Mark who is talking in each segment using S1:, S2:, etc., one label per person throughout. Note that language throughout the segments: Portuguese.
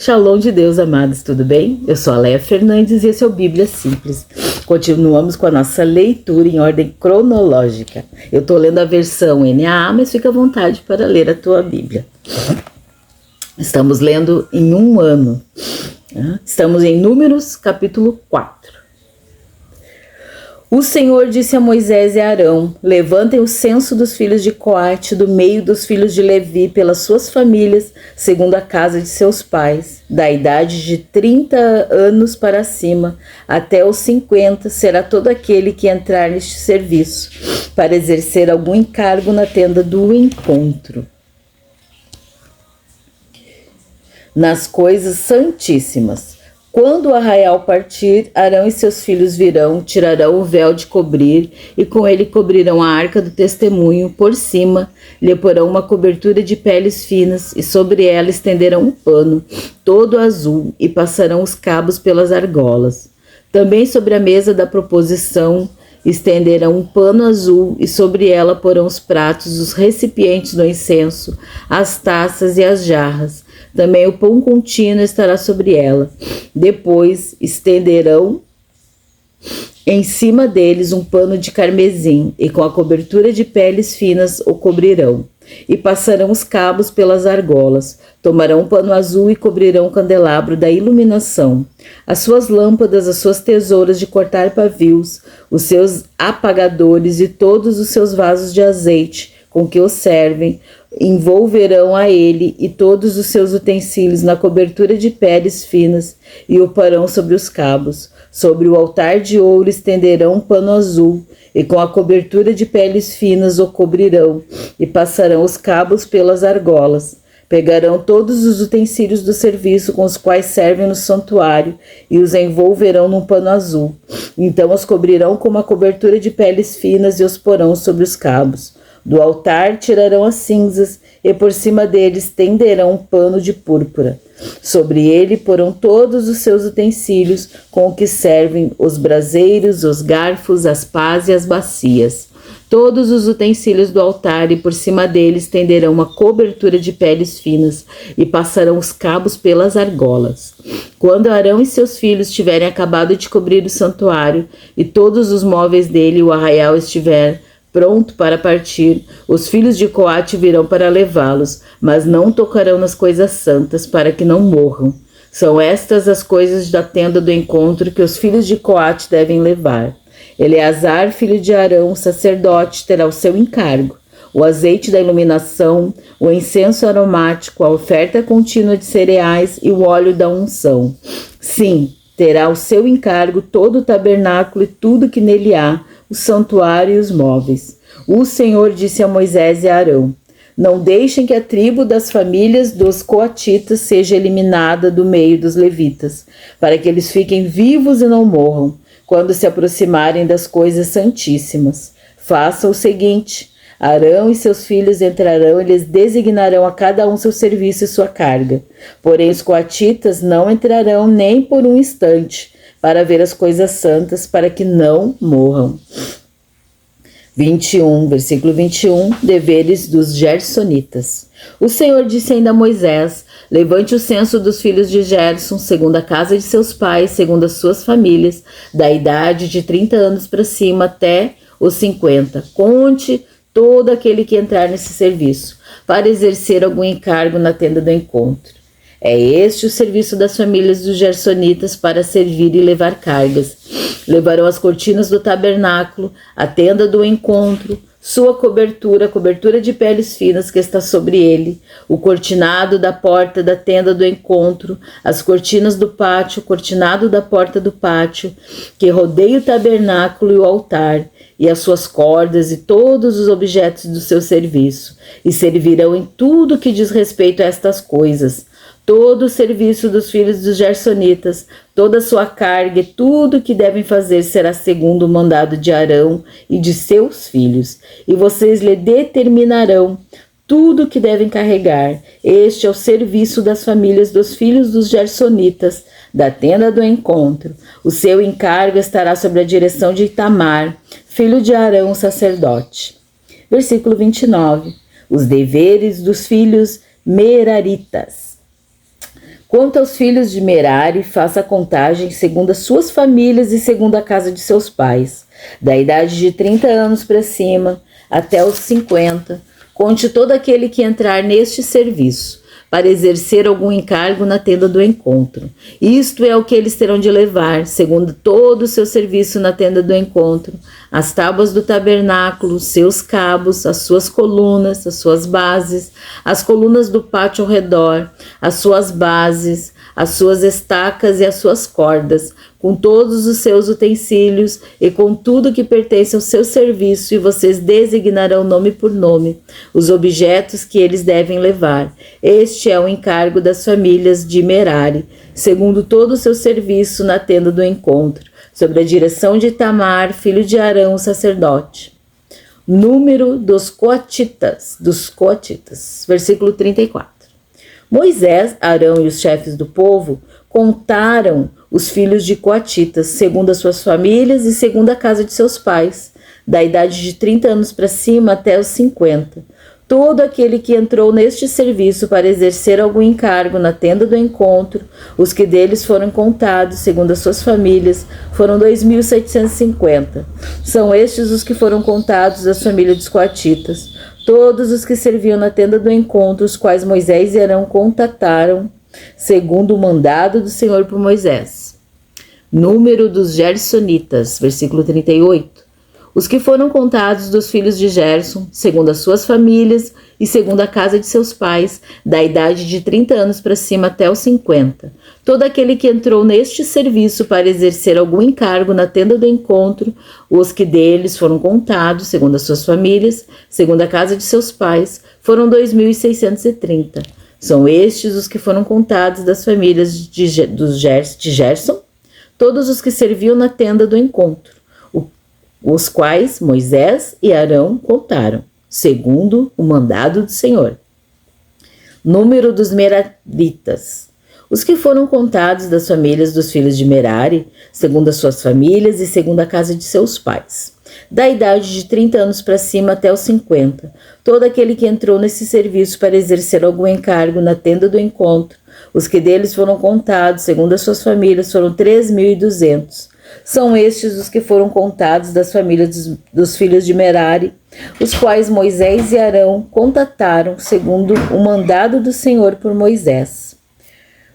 S1: Shalom de Deus, amados, tudo bem? Eu sou a Leia Fernandes e esse é o Bíblia Simples. Continuamos com a nossa leitura em ordem cronológica. Eu estou lendo a versão NAA, mas fica à vontade para ler a tua Bíblia. Estamos lendo em um ano. Estamos em Números, capítulo 4. O Senhor disse a Moisés e a Arão: levantem o censo dos filhos de Coate do meio dos filhos de Levi pelas suas famílias, segundo a casa de seus pais. Da idade de 30 anos para cima, até os 50, será todo aquele que entrar neste serviço, para exercer algum encargo na tenda do encontro. Nas coisas santíssimas. Quando o arraial partir, Arão e seus filhos virão, tirarão o véu de cobrir, e com ele cobrirão a arca do testemunho, por cima lhe porão uma cobertura de peles finas, e sobre ela estenderão um pano, todo azul, e passarão os cabos pelas argolas. Também sobre a mesa da proposição estenderão um pano azul, e sobre ela porão os pratos, os recipientes do incenso, as taças e as jarras. Também o pão contínuo estará sobre ela. Depois estenderão em cima deles um pano de carmesim, e com a cobertura de peles finas o cobrirão. E passarão os cabos pelas argolas. Tomarão um pano azul e cobrirão o candelabro da iluminação, as suas lâmpadas, as suas tesouras de cortar pavios, os seus apagadores e todos os seus vasos de azeite com que o servem. Envolverão a ele e todos os seus utensílios na cobertura de peles finas e o porão sobre os cabos. Sobre o altar de ouro estenderão um pano azul e com a cobertura de peles finas o cobrirão e passarão os cabos pelas argolas. Pegarão todos os utensílios do serviço com os quais servem no santuário e os envolverão num pano azul. Então os cobrirão com uma cobertura de peles finas e os porão sobre os cabos. Do altar tirarão as cinzas e por cima deles tenderão um pano de púrpura. Sobre ele porão todos os seus utensílios com o que servem os braseiros, os garfos, as pás e as bacias. Todos os utensílios do altar e por cima deles tenderão uma cobertura de peles finas e passarão os cabos pelas argolas. Quando Arão e seus filhos tiverem acabado de cobrir o santuário e todos os móveis dele e o arraial estiver pronto para partir, os filhos de Coate virão para levá-los, mas não tocarão nas coisas santas, para que não morram. São estas as coisas da tenda do encontro que os filhos de Coate devem levar. Eleazar, filho de Arão, sacerdote, terá o seu encargo: o azeite da iluminação, o incenso aromático, a oferta contínua de cereais e o óleo da unção. Sim, terá o seu encargo todo o tabernáculo e tudo que nele há, o santuário e os móveis. O Senhor disse a Moisés e a Arão: não deixem que a tribo das famílias dos coatitas seja eliminada do meio dos levitas, para que eles fiquem vivos e não morram, quando se aproximarem das coisas santíssimas. Façam o seguinte: Arão e seus filhos entrarão e lhes designarão a cada um seu serviço e sua carga. Porém os coatitas não entrarão nem por um instante, para ver as coisas santas, para que não morram. 21, versículo 21, deveres dos Gersonitas. O Senhor disse ainda a Moisés: levante o censo dos filhos de Gerson, segundo a casa de seus pais, segundo as suas famílias, da idade de 30 anos para cima até os 50. Conte todo aquele que entrar nesse serviço, para exercer algum encargo na tenda do encontro. É este o serviço das famílias dos Gersonitas para servir e levar cargas. Levarão as cortinas do tabernáculo, a tenda do encontro, sua cobertura, a cobertura de peles finas que está sobre ele, o cortinado da porta da tenda do encontro, as cortinas do pátio, o cortinado da porta do pátio, que rodeia o tabernáculo e o altar, e as suas cordas e todos os objetos do seu serviço, e servirão em tudo que diz respeito a estas coisas. Todo o serviço dos filhos dos Gersonitas, toda a sua carga e tudo o que devem fazer será segundo o mandado de Arão e de seus filhos. E vocês lhe determinarão tudo o que devem carregar. Este é o serviço das famílias dos filhos dos Gersonitas, da tenda do encontro. O seu encargo estará sob a direção de Itamar, filho de Arão, sacerdote. Versículo 29. Os deveres dos filhos Meraritas. Quanto aos filhos de Merari, faça a contagem segundo as suas famílias e segundo a casa de seus pais, da idade de 30 anos para cima até os 50. Conte todo aquele que entrar neste serviço, para exercer algum encargo na tenda do encontro. Isto é o que eles terão de levar, segundo todo o seu serviço na tenda do encontro: as tábuas do tabernáculo, seus cabos, as suas colunas, as suas bases, as colunas do pátio ao redor, as suas bases, as suas estacas e as suas cordas, com todos os seus utensílios e com tudo que pertence ao seu serviço, e vocês designarão nome por nome os objetos que eles devem levar. Este é o encargo das famílias de Merari, segundo todo o seu serviço na tenda do encontro, sob a direção de Itamar, filho de Arão, sacerdote. Número dos coatitas, versículo 34. Moisés, Arão e os chefes do povo contaram os filhos de coatitas, segundo as suas famílias e segundo a casa de seus pais, da idade de 30 anos para cima até os 50. Todo aquele que entrou neste serviço para exercer algum encargo na tenda do encontro, os que deles foram contados, segundo as suas famílias, foram 2.750. São estes os que foram contados das famílias dos coatitas, todos os que serviam na tenda do encontro, os quais Moisés e Arão contataram, segundo o mandado do Senhor por Moisés. Número dos gersonitas, versículo 38. Os que foram contados dos filhos de Gerson, segundo as suas famílias e segundo a casa de seus pais, da idade de 30 anos para cima até os 50. Todo aquele que entrou neste serviço para exercer algum encargo na tenda do encontro, os que deles foram contados, segundo as suas famílias, segundo a casa de seus pais, foram 2.630. São estes os que foram contados das famílias de Gerson, todos os que serviam na tenda do encontro, os quais Moisés e Arão contaram, segundo o mandado do Senhor. Número dos meraritas. Os que foram contados das famílias dos filhos de Merari, segundo as suas famílias e segundo a casa de seus pais, da idade de 30 anos para cima até os 50, todo aquele que entrou nesse serviço para exercer algum encargo na tenda do encontro, os que deles foram contados, segundo as suas famílias, foram 3.200. São estes os que foram contados das famílias dos filhos de Merari, os quais Moisés e Arão contataram, segundo o mandado do Senhor por Moisés.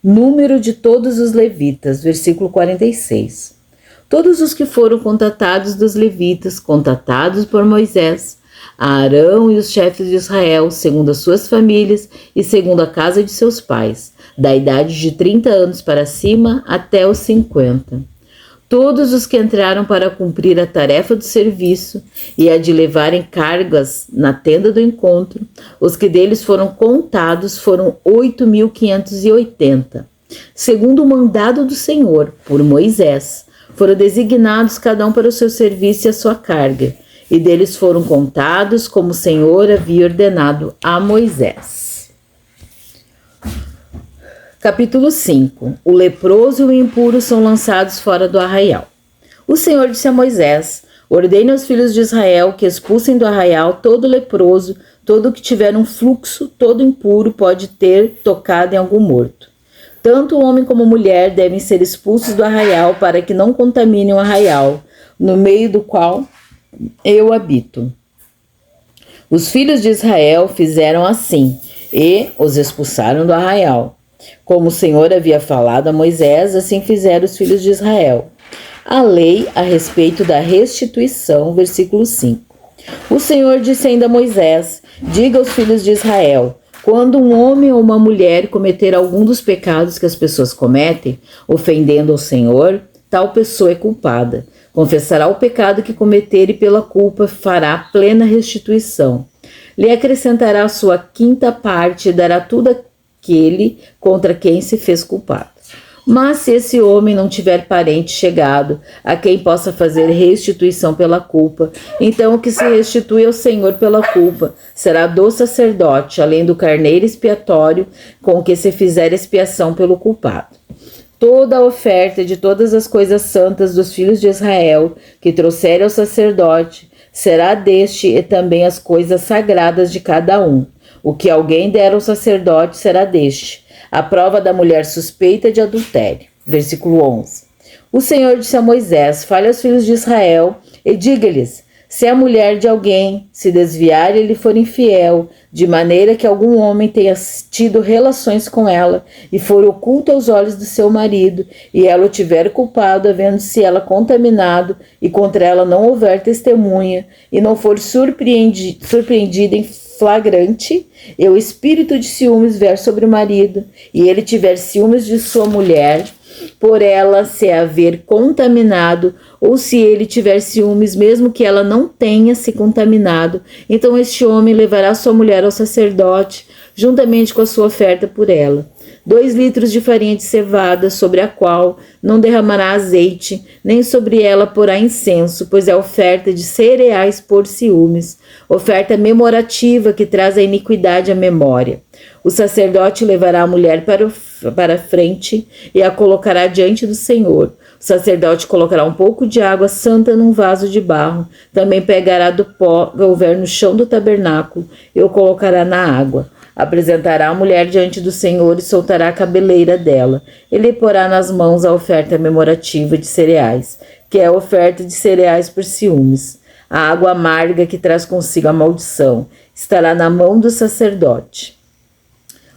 S1: Número de todos os levitas, versículo 46. Todos os que foram contatados dos levitas, contatados por Moisés, Arão e os chefes de Israel, segundo as suas famílias e segundo a casa de seus pais, da idade de 30 anos para cima até os 50. Todos os que entraram para cumprir a tarefa do serviço e a de levarem cargas na tenda do encontro, os que deles foram contados foram 8.580. Segundo o mandado do Senhor, por Moisés, foram designados cada um para o seu serviço e a sua carga, e deles foram contados como o Senhor havia ordenado a Moisés. Capítulo 5. O leproso e o impuro são lançados fora do arraial. O Senhor disse a Moisés: ordene aos filhos de Israel que expulsem do arraial todo leproso, todo que tiver um fluxo, todo impuro pode ter tocado em algum morto. Tanto o homem como a mulher devem ser expulsos do arraial para que não contaminem o arraial, no meio do qual eu habito. Os filhos de Israel fizeram assim e os expulsaram do arraial. Como o Senhor havia falado a Moisés, assim fizeram os filhos de Israel. A lei a respeito da restituição, versículo 5. O Senhor disse ainda a Moisés: diga aos filhos de Israel: quando um homem ou uma mulher cometer algum dos pecados que as pessoas cometem, ofendendo ao Senhor, tal pessoa é culpada. Confessará o pecado que cometer e pela culpa fará plena restituição. Lhe acrescentará a sua quinta parte e dará tudo aquele contra quem se fez culpado. Mas se esse homem não tiver parente chegado a quem possa fazer restituição pela culpa, então o que se restitui ao Senhor pela culpa será do sacerdote, além do carneiro expiatório com o que se fizer expiação pelo culpado. Toda a oferta de todas as coisas santas dos filhos de Israel que trouxerem ao sacerdote será deste e também as coisas sagradas de cada um. O que alguém der ao sacerdote será deste. A prova da mulher suspeita de adultério. Versículo 11. O Senhor disse a Moisés: fale aos filhos de Israel e diga-lhes: se a mulher de alguém se desviar e lhe for infiel, de maneira que algum homem tenha tido relações com ela e for oculto aos olhos do seu marido, e ela o tiver culpado, havendo-se ela contaminado, e contra ela não houver testemunha, e não for surpreendida em flagrante, e o espírito de ciúmes vier sobre o marido, e ele tiver ciúmes de sua mulher, por ela se haver contaminado, ou se ele tiver ciúmes, mesmo que ela não tenha se contaminado, então este homem levará sua mulher ao sacerdote, juntamente com a sua oferta por ela. 2 litros de farinha de cevada, sobre a qual não derramará azeite, nem sobre ela porá incenso, pois é oferta de cereais por ciúmes, oferta memorativa que traz a iniquidade à memória. O sacerdote levará a mulher para a frente e a colocará diante do Senhor. O sacerdote colocará um pouco de água santa num vaso de barro. Também pegará do pó que houver no chão do tabernáculo e o colocará na água. Apresentará a mulher diante do Senhor e soltará a cabeleira dela. Ele porá nas mãos a oferta memorativa de cereais, que é a oferta de cereais por ciúmes. A água amarga que traz consigo a maldição estará na mão do sacerdote.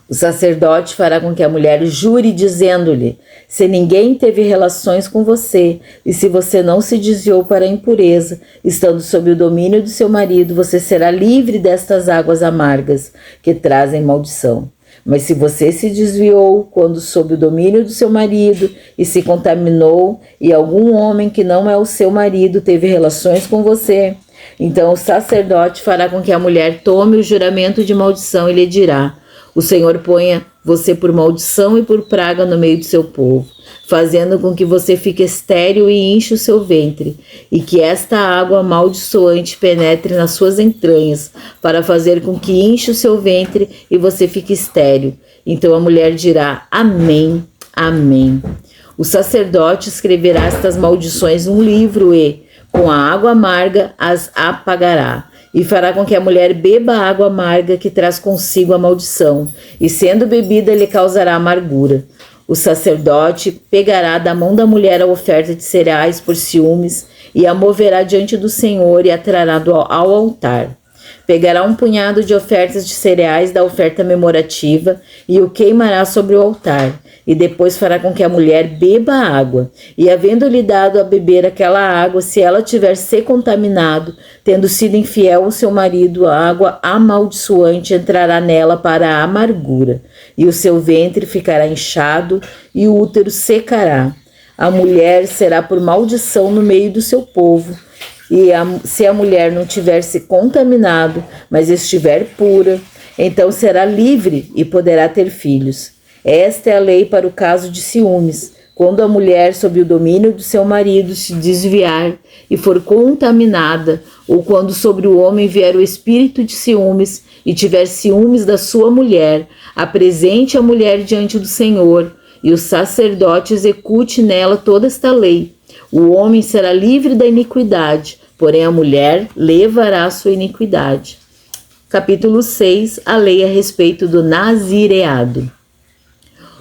S1: O sacerdote fará com que a mulher jure, dizendo-lhe: se ninguém teve relações com você, e se você não se desviou para a impureza, estando sob o domínio do seu marido, você será livre destas águas amargas, que trazem maldição. Mas se você se desviou quando sob o domínio do seu marido, e se contaminou, e algum homem que não é o seu marido teve relações com você, então o sacerdote fará com que a mulher tome o juramento de maldição e lhe dirá: o Senhor ponha você por maldição e por praga no meio do seu povo, fazendo com que você fique estéril e enche o seu ventre, e que esta água amaldiçoante penetre nas suas entranhas, para fazer com que enche o seu ventre e você fique estéril. Então a mulher dirá: amém, amém. O sacerdote escreverá estas maldições num livro e, com a água amarga, as apagará. E fará com que a mulher beba a água amarga que traz consigo a maldição, e sendo bebida lhe causará amargura. O sacerdote pegará da mão da mulher a oferta de cereais por ciúmes, e a moverá diante do Senhor e a trará ao altar. Pegará um punhado de ofertas de cereais da oferta memorativa e o queimará sobre o altar. E depois fará com que a mulher beba a água. E havendo-lhe dado a beber aquela água, se ela tiver se contaminado, tendo sido infiel ao seu marido, a água amaldiçoante entrará nela para a amargura. E o seu ventre ficará inchado e o útero secará. A mulher será por maldição no meio do seu povo. E se a mulher não tiver se contaminado, mas estiver pura, então será livre e poderá ter filhos. Esta é a lei para o caso de ciúmes, quando a mulher, sob o domínio do seu marido, se desviar e for contaminada, ou quando sobre o homem vier o espírito de ciúmes e tiver ciúmes da sua mulher, apresente a mulher diante do Senhor, e o sacerdote execute nela toda esta lei. O homem será livre da iniquidade, porém a mulher levará a sua iniquidade. Capítulo 6. A lei a respeito do nazireado.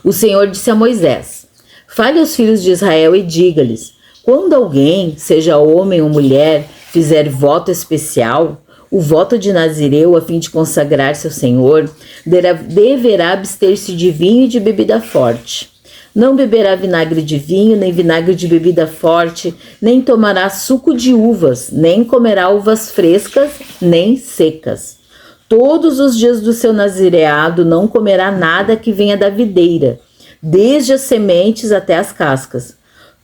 S1: O Senhor disse a Moisés: fale aos filhos de Israel e diga-lhes: quando alguém, seja homem ou mulher, fizer voto especial, o voto de Nazireu, a fim de consagrar-se ao Senhor, deverá abster-se de vinho e de bebida forte. Não beberá vinagre de vinho, nem vinagre de bebida forte, nem tomará suco de uvas, nem comerá uvas frescas, nem secas. Todos os dias do seu nazireado não comerá nada que venha da videira, desde as sementes até as cascas.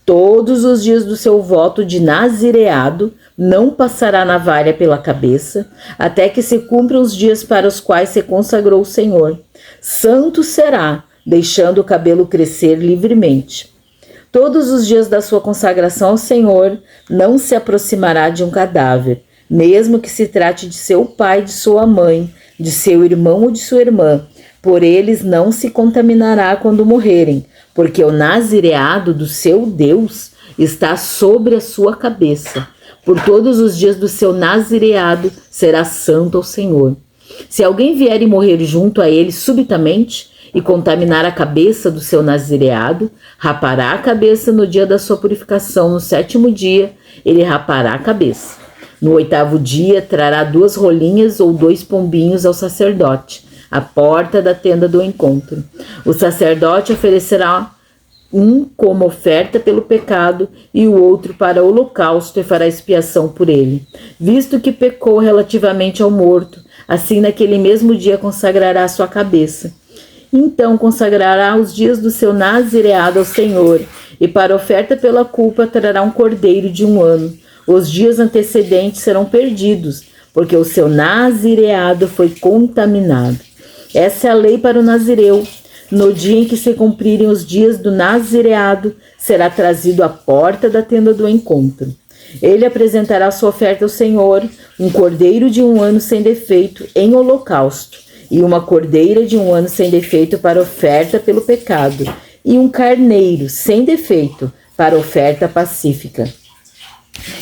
S1: Todos os dias do seu voto de nazireado não passará navalha pela cabeça, até que se cumpram os dias para os quais se consagrou o Senhor. Santo será, deixando o cabelo crescer livremente. Todos os dias da sua consagração ao Senhor não se aproximará de um cadáver, mesmo que se trate de seu pai, de sua mãe, de seu irmão ou de sua irmã. Por eles não se contaminará quando morrerem, porque o nazireado do seu Deus está sobre a sua cabeça. Por todos os dias do seu nazireado será santo ao Senhor. Se alguém vier e morrer junto a ele subitamente, e contaminar a cabeça do seu nazireado, rapará a cabeça no dia da sua purificação. No 7º dia, ele rapará a cabeça. No 8º dia, trará 2 rolinhas ou 2 pombinhos ao sacerdote, à porta da tenda do encontro. O sacerdote oferecerá um como oferta pelo pecado e o outro para holocausto, e fará expiação por ele, visto que pecou relativamente ao morto. Assim, naquele mesmo dia consagrará a sua cabeça. Então consagrará os dias do seu nazireado ao Senhor, e para oferta pela culpa trará um cordeiro de 1 ano. Os dias antecedentes serão perdidos, porque o seu nazireado foi contaminado. Essa é a lei para o nazireu. No dia em que se cumprirem os dias do nazireado, será trazido à porta da tenda do encontro. Ele apresentará sua oferta ao Senhor, um cordeiro de 1 ano sem defeito em holocausto, e uma cordeira de 1 ano sem defeito para oferta pelo pecado, e um carneiro sem defeito para oferta pacífica.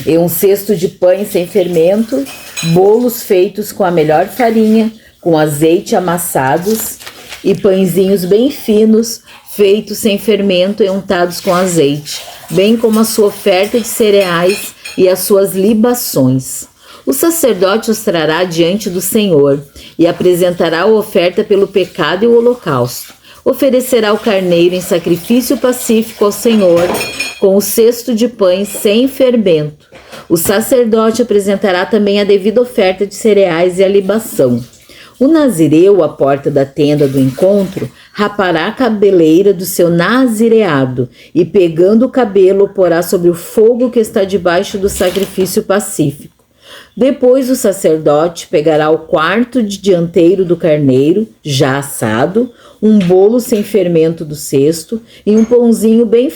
S1: E um cesto de pães sem fermento, bolos feitos com a melhor farinha, com azeite amassados, e pãezinhos bem finos, feitos sem fermento e untados com azeite, bem como a sua oferta de cereais e as suas libações. O sacerdote os trará diante do Senhor e apresentará a oferta pelo pecado e o holocausto. Oferecerá o carneiro em sacrifício pacífico ao Senhor, com o cesto de pães sem fermento. O sacerdote apresentará também a devida oferta de cereais e a libação. O nazireu, à porta da tenda do encontro, rapará a cabeleira do seu nazireado e, pegando o cabelo, o porá sobre o fogo que está debaixo do sacrifício pacífico. Depois o sacerdote pegará o quarto dianteiro do carneiro, já assado, um bolo sem fermento do cesto e um pãozinho bem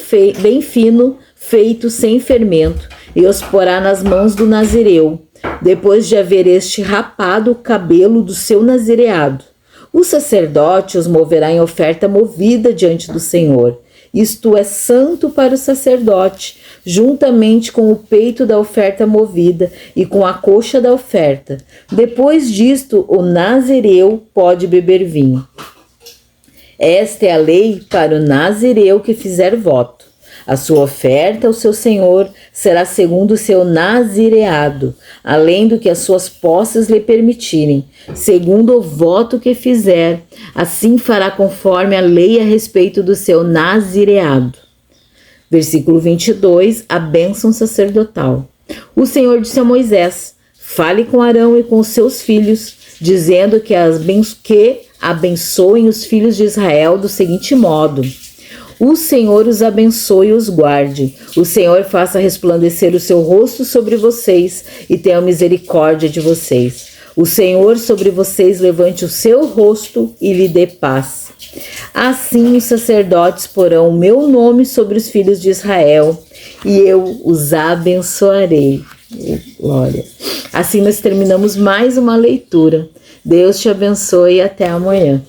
S1: fino, feito sem fermento, e os porá nas mãos do nazireu, depois de haver este rapado o cabelo do seu nazireado. O sacerdote os moverá em oferta movida diante do Senhor. Isto é santo para o sacerdote, juntamente com o peito da oferta movida e com a coxa da oferta. Depois disto, o nazireu pode beber vinho. Esta é a lei para o nazireu que fizer voto. A sua oferta ao seu Senhor será segundo o seu nazireado, além do que as suas posses lhe permitirem, segundo o voto que fizer. Assim fará conforme a lei a respeito do seu nazireado. Versículo 22, a bênção sacerdotal. O Senhor disse a Moisés: fale com Arão e com os seus filhos, dizendo que abençoem os filhos de Israel do seguinte modo: o Senhor os abençoe e os guarde. O Senhor faça resplandecer o seu rosto sobre vocês e tenha misericórdia de vocês. O Senhor sobre vocês levante o seu rosto e lhe dê paz. Assim os sacerdotes porão o meu nome sobre os filhos de Israel e eu os abençoarei. Glória. Assim nós terminamos mais uma leitura. Deus te abençoe e até amanhã.